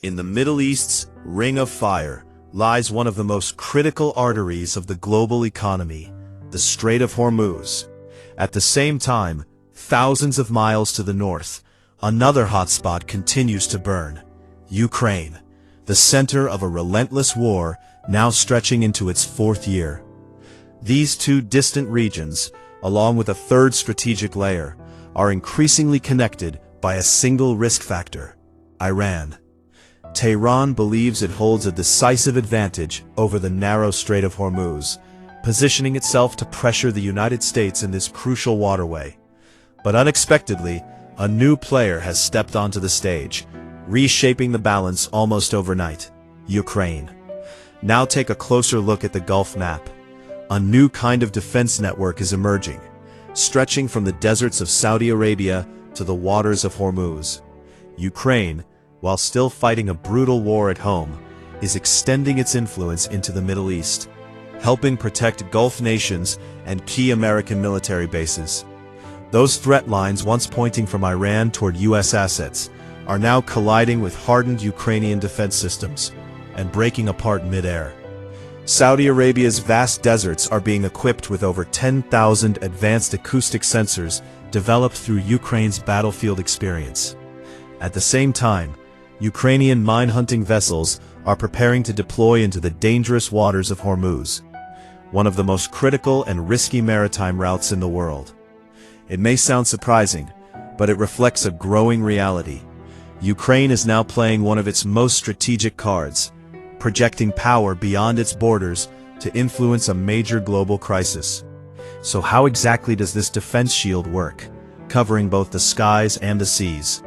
In the Middle East's Ring of Fire lies one of the most critical arteries of the global economy, the Strait of Hormuz. At the same time, thousands of miles to the north, another hotspot continues to burn: Ukraine, the center of a relentless war now stretching into its fourth year. These two distant regions, along with a third strategic layer, are increasingly connected by a single risk factor: Iran. Tehran believes it holds a decisive advantage over the narrow Strait of Hormuz, positioning itself to pressure the United States in this crucial waterway. But unexpectedly, a new player has stepped onto the stage, reshaping the balance almost overnight: Ukraine. Now take a closer look at the Gulf map. A new kind of defense network is emerging, stretching from the deserts of Saudi Arabia to the waters of Hormuz. Ukraine, while still fighting a brutal war at home, is extending its influence into the Middle East, helping protect Gulf nations and key American military bases. Those threat lines, once pointing from Iran toward U.S. assets, are now colliding with hardened Ukrainian defense systems and breaking apart mid-air. Saudi Arabia's vast deserts are being equipped with over 10,000 advanced acoustic sensors developed through Ukraine's battlefield experience. At the same time, Ukrainian mine-hunting vessels are preparing to deploy into the dangerous waters of Hormuz, one of the most critical and risky maritime routes in the world. It may sound surprising, but it reflects a growing reality. Ukraine is now playing one of its most strategic cards, projecting power beyond its borders to influence a major global crisis. So how exactly does this defense shield work, covering both the skies and the seas?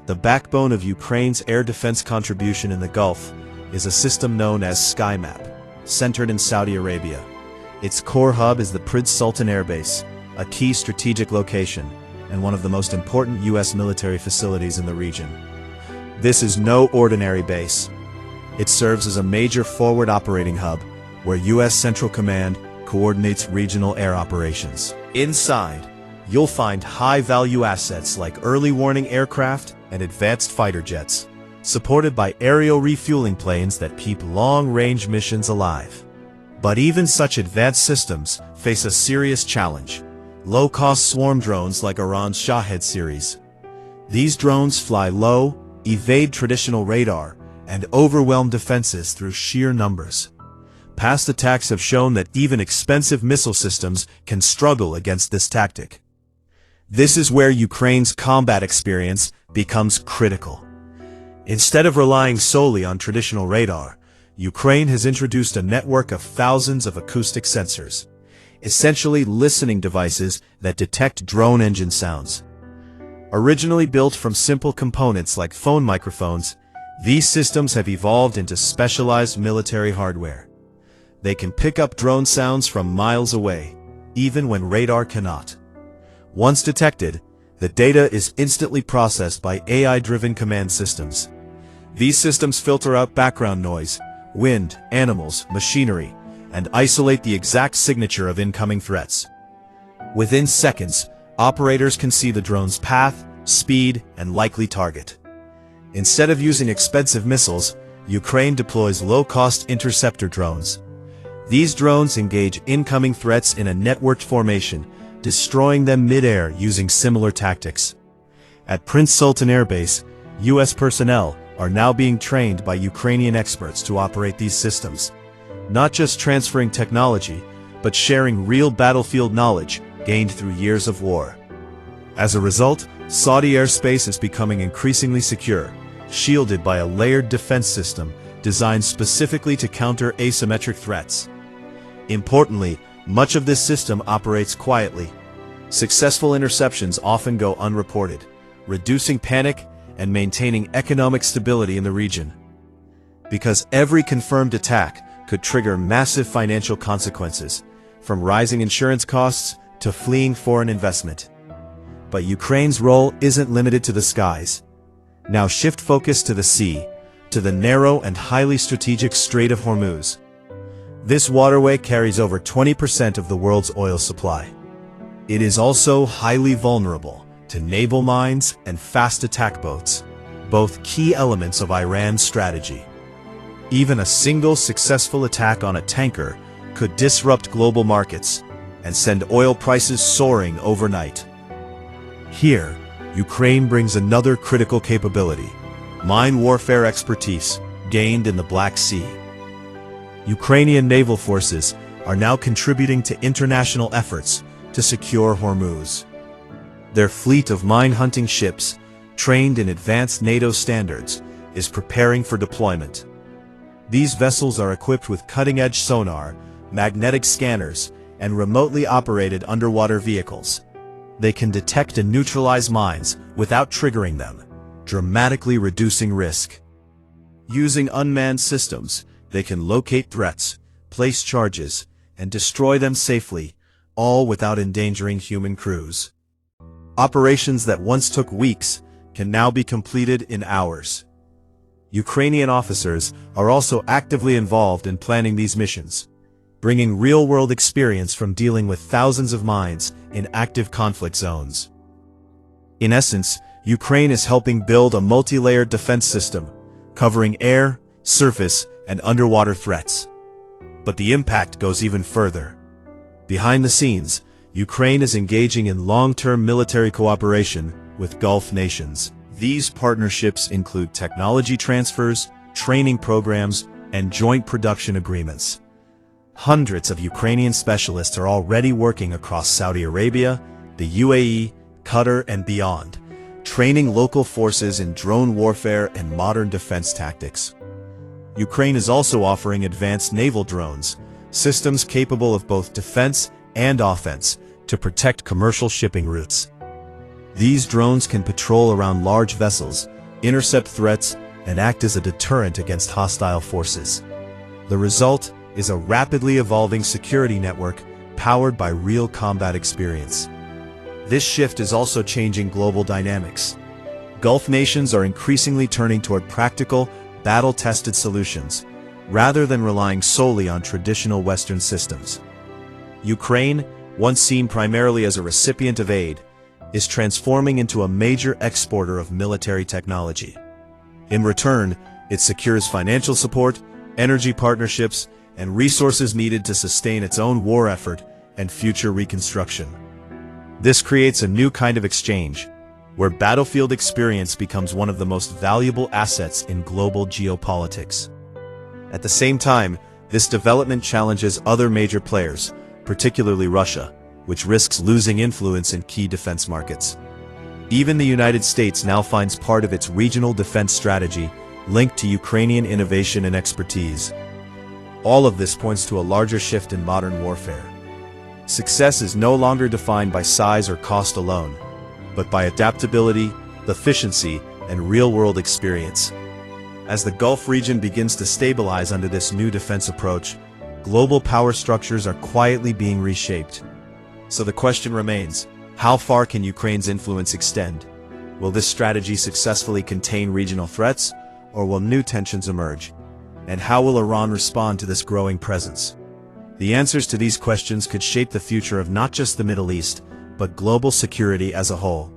The backbone of Ukraine's air defense contribution in the Gulf is a system known as SkyMap, centered in Saudi Arabia. Its core hub is the Prince Sultan Air Base, a key strategic location and one of the most important U.S. military facilities in the region. This is no ordinary base. It serves as a major forward operating hub where U.S. Central Command coordinates regional air operations. Inside, you'll find high-value assets like early warning aircraft and advanced fighter jets, supported by aerial refueling planes that keep long-range missions alive. But even such advanced systems face a serious challenge: low-cost swarm drones like Iran's Shahed series. These drones fly low, evade traditional radar, and overwhelm defenses through sheer numbers. Past attacks have shown that even expensive missile systems can struggle against this tactic. This is where Ukraine's combat experience becomes critical. Instead of relying solely on traditional radar, Ukraine has introduced a network of thousands of acoustic sensors, essentially listening devices that detect drone engine sounds. Originally built from simple components like phone microphones, these systems have evolved into specialized military hardware. They can pick up drone sounds from miles away, even when radar cannot. Once detected, the data is instantly processed by AI-driven command systems. These systems filter out background noise, wind, animals, machinery, and isolate the exact signature of incoming threats. Within seconds, operators can see the drone's path, speed, and likely target. Instead of using expensive missiles, Ukraine deploys low-cost interceptor drones. These drones engage incoming threats in a networked formation, destroying them mid-air using similar tactics. At Prince Sultan Air Base, U.S. personnel are now being trained by Ukrainian experts to operate these systems, not just transferring technology, but sharing real battlefield knowledge gained through years of war. As a result, Saudi airspace is becoming increasingly secure, shielded by a layered defense system designed specifically to counter asymmetric threats. Importantly, much of this system operates quietly. Successful interceptions often go unreported, reducing panic and maintaining economic stability in the region. Because every confirmed attack could trigger massive financial consequences, from rising insurance costs to fleeing foreign investment. But Ukraine's role isn't limited to the skies. Now shift focus to the sea, to the narrow and highly strategic Strait of Hormuz. This waterway carries over 20% of the world's oil supply. It is also highly vulnerable to naval mines and fast attack boats, both key elements of Iran's strategy. Even a single successful attack on a tanker could disrupt global markets and send oil prices soaring overnight. Here, Ukraine brings another critical capability: mine warfare expertise gained in the Black Sea. Ukrainian naval forces are now contributing to international efforts to secure Hormuz. Their fleet of mine-hunting ships, trained in advanced NATO standards, is preparing for deployment. These vessels are equipped with cutting-edge sonar, magnetic scanners, and remotely operated underwater vehicles. They can detect and neutralize mines without triggering them, dramatically reducing risk. Using unmanned systems, they can locate threats, place charges, and destroy them safely, all without endangering human crews. Operations that once took weeks can now be completed in hours. Ukrainian officers are also actively involved in planning these missions, bringing real-world experience from dealing with thousands of mines in active conflict zones. In essence, Ukraine is helping build a multi-layered defense system, covering air, surface, and underwater threats. But the impact goes even further. Behind the scenes, Ukraine is engaging in long-term military cooperation with Gulf nations. These partnerships include technology transfers, training programs, and joint production agreements. Hundreds of Ukrainian specialists are already working across Saudi Arabia, the UAE, Qatar, and beyond, training local forces in drone warfare and modern defense tactics. Ukraine is also offering advanced naval drones, systems capable of both defense and offense, to protect commercial shipping routes. These drones can patrol around large vessels, intercept threats, and act as a deterrent against hostile forces. The result is a rapidly evolving security network powered by real combat experience. This shift is also changing global dynamics. Gulf nations are increasingly turning toward practical, battle-tested solutions, rather than relying solely on traditional Western systems. Ukraine, once seen primarily as a recipient of aid, is transforming into a major exporter of military technology. In return, it secures financial support, energy partnerships, and resources needed to sustain its own war effort and future reconstruction. This creates a new kind of exchange, where battlefield experience becomes one of the most valuable assets in global geopolitics. At the same time, this development challenges other major players, particularly Russia, which risks losing influence in key defense markets. Even the United States now finds part of its regional defense strategy linked to Ukrainian innovation and expertise. All of this points to a larger shift in modern warfare. Success is no longer defined by size or cost alone, but by adaptability, efficiency, and real-world experience. As the Gulf region begins to stabilize under this new defense approach, global power structures are quietly being reshaped. So the question remains, how far can Ukraine's influence extend? Will this strategy successfully contain regional threats, or will new tensions emerge? And how will Iran respond to this growing presence? The answers to these questions could shape the future of not just the Middle East, but global security as a whole.